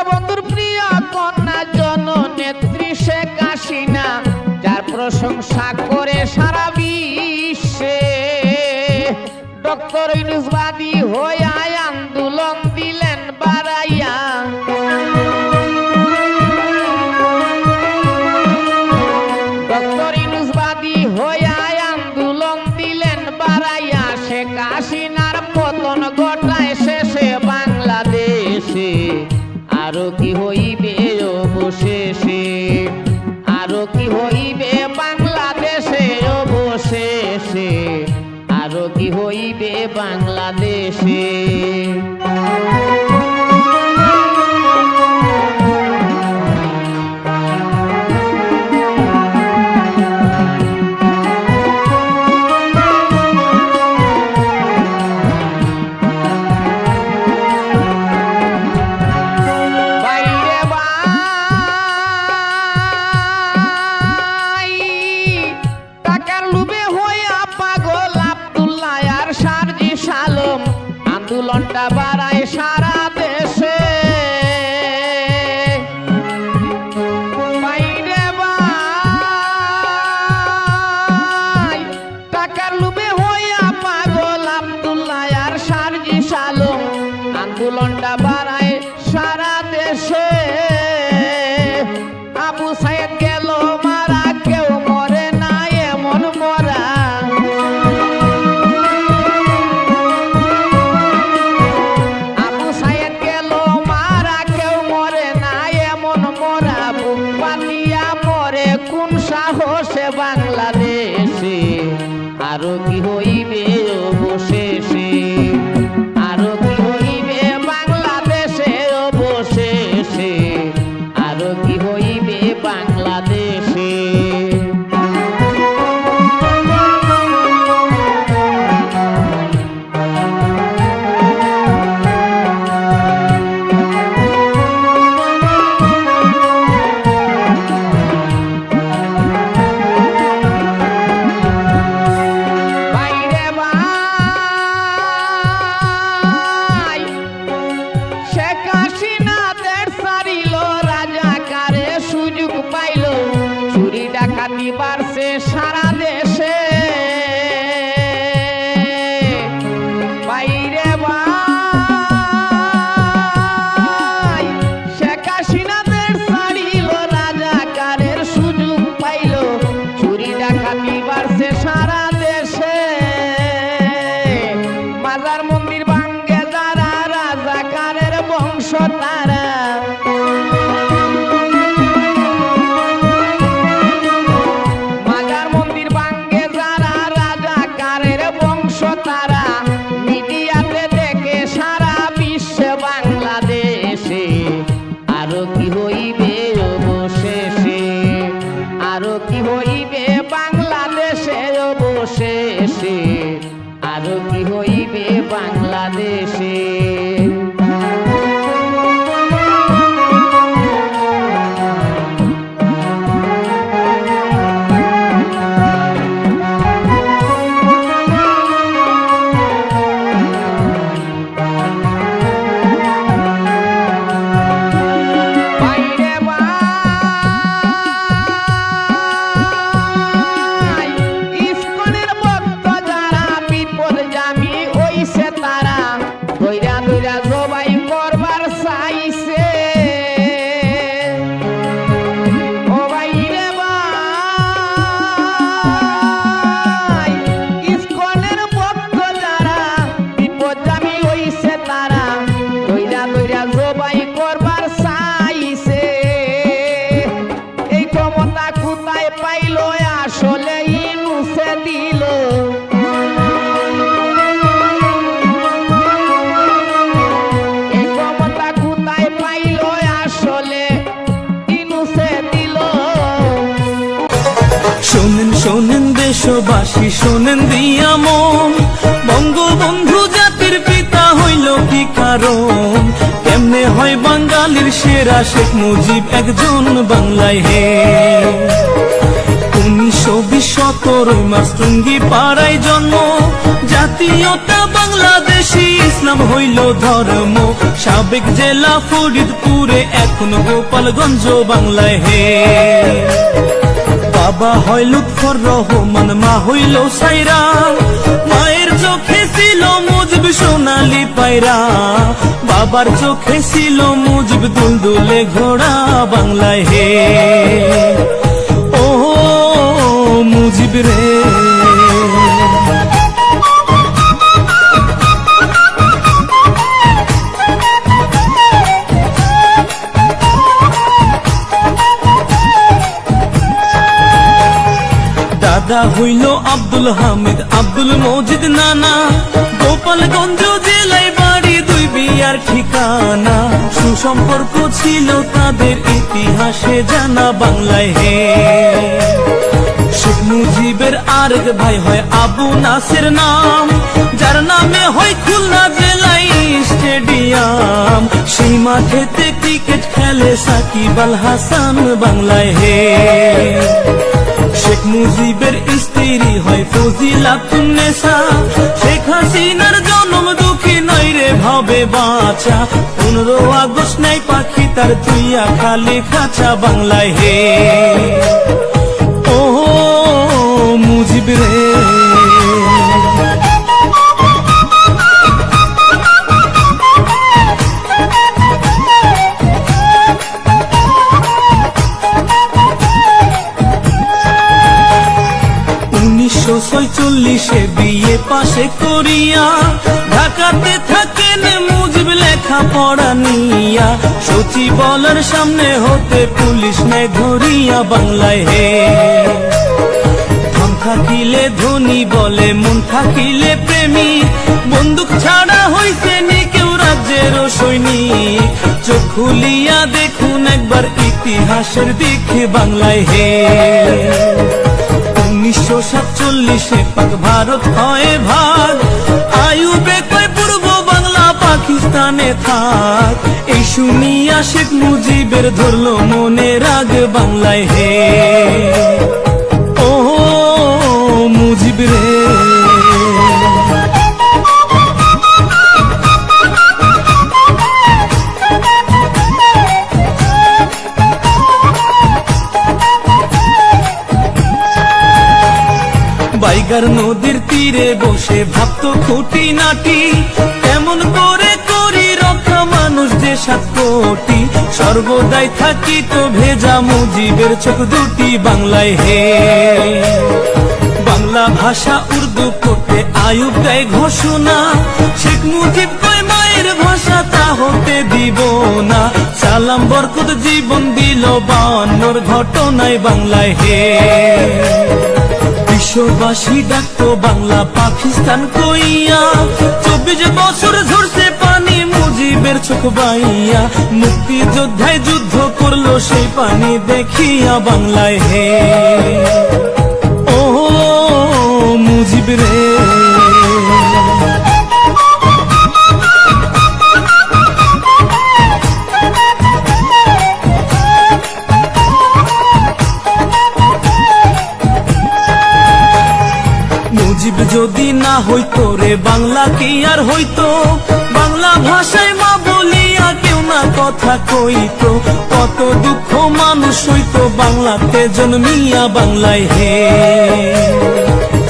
বঙ্গবন্ধুর প্রিয় কন্যা জননেত্রী শেখ হাসিনা, যার প্রশংসা করে সারা বিশ্বে ডক্টর ইউনূস বাদী হইয়া আন্দোলন দিলেন বাড়াইয়া। ডক্টর ইউনূস বাদী হইয়া আন্দোলন দিলেন বাড়াইয়া, শেখ হাসিনার পতন ঘটায় শেষে বাংলাদেশে। আরো কি হইবে অবশেষে, আরো কি হইবে বাংলাদেশে অবশেষে, আরো কি হইবে বাংলাদেশে। আন্দোলনটা বাড়ায় সারা দেশে, বাইরে ভাই টাকার লোভে হইয়া পাগল আব্দুল্লাহ আর সার্জিস আলম। আন্দোলনটা বাড়ায় সারা দেশে, আবু সাইদ গেল মারা কেউ মরে না এমন মরা। কোন সাহসে বাংলাদেশে, আরো কি হইবে অবশেষে, আরো কি হইবে বাংলাদেশে অবশেষে, আরো কি হইবে বাংলাদেশে। ডাকাতি বাড়ছে সারা দেশে, বাইরে ভাই শেখ হাসিনাদের ছাড়িল রাজাকারের সুযোগ পাইল। চুরি ডাকাতি বাড়ছে সারা দেশে, মাজার মন্দির ভাঙ্গে যারা রাজাকারের বংশ তারা। আরো কি হইবে অবশেষে, আরো কি হইবে বাংলাদেশে অবশেষে, আরো কি হইবে বাংলাদেশে। শোনেন শোনেন দেশবাসী শোনেন দিয়া মন, বঙ্গবন্ধু জাতির পিতা হইল কি কারণ? কেমনে হয় বাঙালির সেরা শেখ মুজিব একজন বাংলায় হে? 1920 17 মার্চ টুঙ্গি পাড়ায় জন্ম, জাতীয়তা বাংলাদেশি, ইসলাম হইল ধর্ম। সাবেক জেলা ফরিদপুরে, এখন গোপালগঞ্জ বাংলায় হে। বাবা হয় লুৎফর রহমান, মা হইল সাইরা, মায়ের চোখে ছিল মুজিব সোনালি পায়রা, বাবার চোখে ছিল মুজিব দুলদুলে ঘোড়া বাংলায় হে। ও মুজিব রে, দাদা হইল আব্দুল হামিদ, আব্দুল মজিদ নানা, গোপালগঞ্জ জেলায় বাড়ি, দুই বিয়ার ঠিকানা। সুসম্পর্ক ছিল তাদের, ইতিহাসে জানা বাংলায় হে। শেখ মুজিবের আরেক ভাই হয় আবু নাসের নাম, যার নামে হয় খুলনা জেলায় স্টেডিয়াম। সেই মাঠেতে ক্রিকেট খেলে সাকিব আল হাসান বাংলায় হে। শেখ মুজিবের স্ত্রী হয় ফজিলাতুন্নেসা, শেখ হাসিনার জন্ম দুঃখী নয় রে ভাবে বাঁচা। 15 আগস্ট নাই পাখি তার তুইয়া খালি খাঁচা বাংলায় হে। ও মুজিব রে, 1946 বিয়ে পাশে করিয়া, ঢাকাতে থাকেন মুজিব লেখা পড়া নিয়া। সচিবালয়ের সামনে হতে পুলিশ নেয় ধরিয়া বাংলায় হে। ধন থাকিলে ধনী বলে, মন থাকিলে প্রেমী, বন্দুক ছাড়া হইছে নি কেউ রাজ্যের সৈনিক। চোখ খুলিয়া দেখুন একবার ইতিহাসের দিকে বাংলায় হে। 1947 পাক ভারত হয় ভাগ, আইয়ুবে কয় পূর্ব বাংলা পাকিস্তানে থাক। এই শুনিয়া শেখ মুজিবের ধরলো মনে রাগ বাংলায় হে। ও মুজিব রে, বাইগার নদীর তীরে বসে ভাবতো খুঁটি নাটি, কেমন করে করি রক্ষা মানুষ যে 7 কোটি। সর্বদাই থাকিত ভেজা মুজিবের চোখ দুটি বাংলায় হে। বাংলা ভাষা উর্দু করতে আইয়ুব দেয় ঘোষণা, শেখ মুজিব কয় মায়ের ভাষা তা হতে দিব না। সালাম বরকত জীবন দিল 52 ঘটনায় বাংলায় হে। বিশ্ববাসী ডাকতো বাংলা পাকিস্তান কইয়া, 24 বছর ঝরছে পানি মুজিবের চোখ বাইয়া। মুক্তিযোদ্ধায় যুদ্ধ করলো সেই পানি দেখিয়া বাংলায় হে। ও মুজিব রে, মুজিব যদি না হইতো রে বাংলা কি আর হইতো। বাংলা ভাষায় মা বলিয়া কেউ না কথা কইতো, কত দুঃখ মানুষ হইতো বাংলাতে জন্মিয়া বাংলায় হে।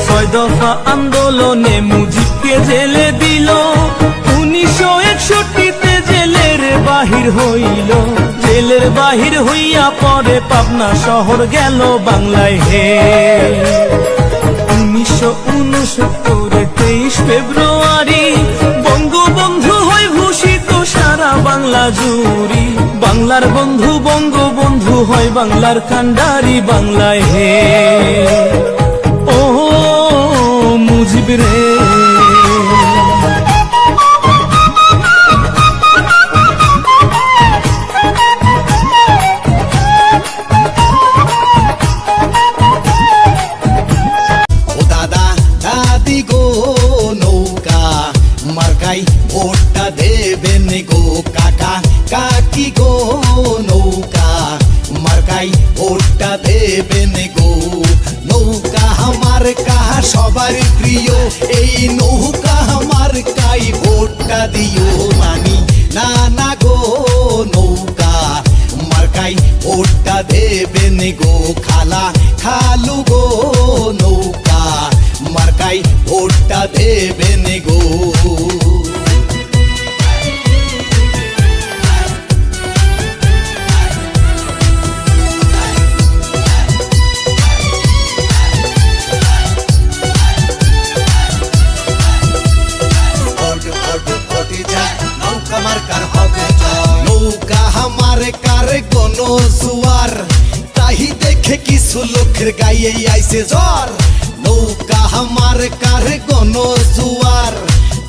6 দফা আন্দোলনে মুজিবকে জেলে দিল, 1961তে জেলের বাহির হইল। জেলের বাহির হইয়া পরে পাবনা শহর গেল বাংলায় হে। 1969 23 ফেব্রুয়ারি বঙ্গবন্ধু হয় ভূষিত সারা বাংলা জুড়ি। বাংলার বন্ধু বঙ্গবন্ধু হয় বাংলার কান্ডারি বাংলায় হে। ও মুজিব রে, ভোটটা দেবেন গো কাকা কাকি গো নৌকা মার্কাই ভোটটা দেবেন গো। নৌকা মার্কা সবার প্রিয়, এই নৌকা মার্কাই ভোটটা দিও। মানি না না গো নৌকা মার্কাই ভোটটা দেবেন গো। খালা খালু গো নৌকা মার্কাই ভোটটা দেবেন গো। নৌকা মার্কার হবে জয়। নৌকা মার্কার কোন জুয়ার, তাই দেখে কিছু লোকের গায়ে আইছে জ্বর। নৌকা মার্কার কোন জুয়ার,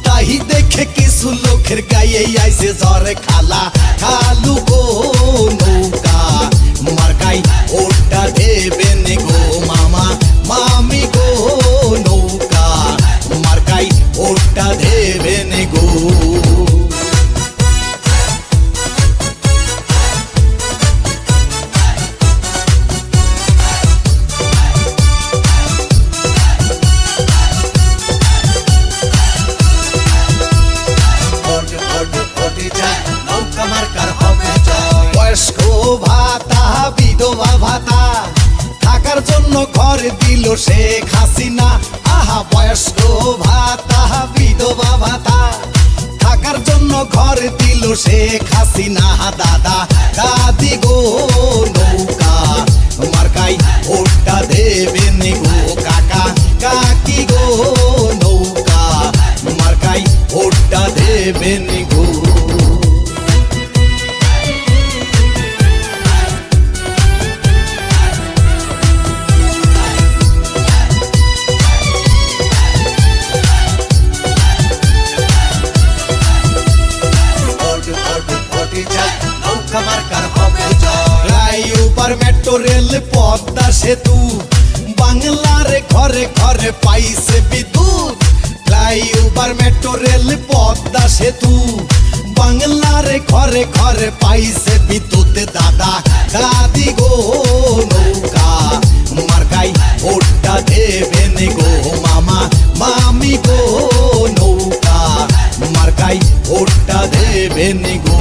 তাই দেখে কিছু লোকের গায়ে আইছে জ্বর। খালা খালু গো নৌকা মার্কাই ভোটটা দেবেন গো। মামা মামি গো নৌকা মার্কাই ভোটটা দেবেন গো। বয়স্ক ভাতা বিধবা ভাতা থাকার জন্য ঘর দিল শেখ হাসিনা। আহা বয়স্ক ভাতা বিধবা ভাতা থাকার জন্য ঘর দিল শেখ হাসিনা। দাদা দাদি গো নৌকা মার্কাই ভোটটা দেবেন গো। কাকা কাকি গো নৌকা মার্কাই ভোটটা দেবেন গো। ফ্লাইওভার মেট্রো রেল পদ্মা সেতু বাংলার ঘরে ঘরে পাইছে বিদ্যুৎ। ফ্লাইওভার মেট্রো রেল পদ্মা সেতু বাংলার ঘরে ঘরে পাইছে বিদ্যুৎ। দাদা দাদি গো নৌকা মার্কাই ভোটটা দেবেন গো। মামা মামি গো নৌকা মার্কাই ভোটটা দেবেন গো।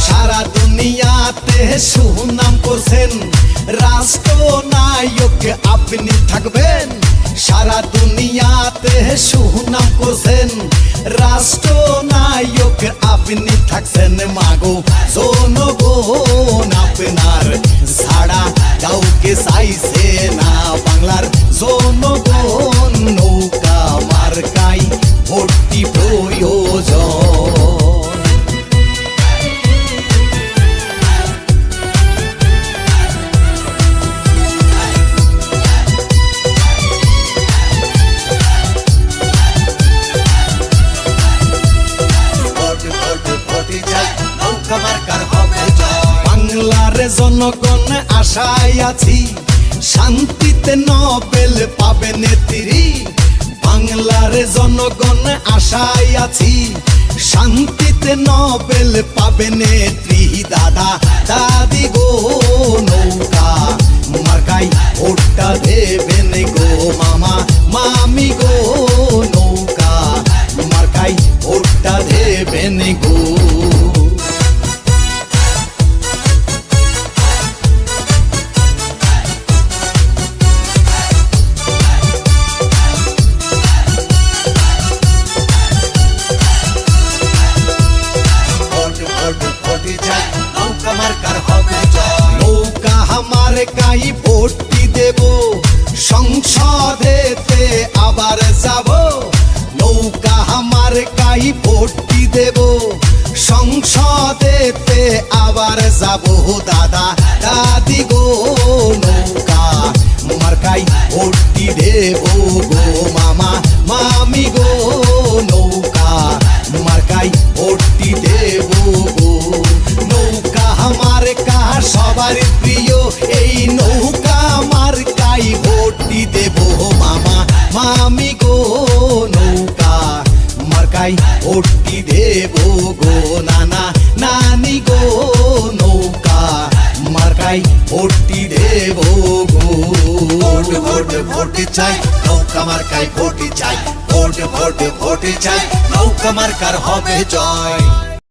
সারা দুনিয়াতে সুনাম করছেন, রাষ্ট্রনায়ক আপনি থাকবেন। সারা দুনিয়াতে সুনাম করছেন, রাষ্ট্রনায়ক আপনি থাকছেন। মাগো জনগণ আপনার ছাড়া কাউকে চাইছে না। বাংলার জনগণ নৌকা মার্কাই ভোটটি প্রয়োজন। বাংলার জনগণ আশায় আছি, শান্তিতে নোবেল পাবে নেত্রী। বাংলার জনগণ আশায় আছি, শান্তিতে নোবেল পাবে নেত্রী। দাদা দাদি গো নৌকা মার্কাই ভোটটা দেবেন গো। মামা মামি গো নৌকা মার্কাই ভোটটা দেবেন গো। নৌকা মার্কাই ভোটটি দেব, সংসদেতে আবার যাব। নৌকা মার্কাই ভোটটি দেব, সংসদেতে আবার যাব। দাদা দাদি গো নৌকা মার্কাই ভোটটি দেব গো। মামা মামি গো নৌকা মার্কাই এই নৌকা মার্কাই ভোটটি দেব মামা মামি গো নৌকা মার্কাই ভোটটি দেব গো নানা নানি গো নৌকা মার্কাই ভোটটি দেব গো ভোট ভোট ভোট চাই নৌকা মার্কাই ভোট চাই ভোট ভোট ভোট চাই নৌকা মার্কার হবে জয়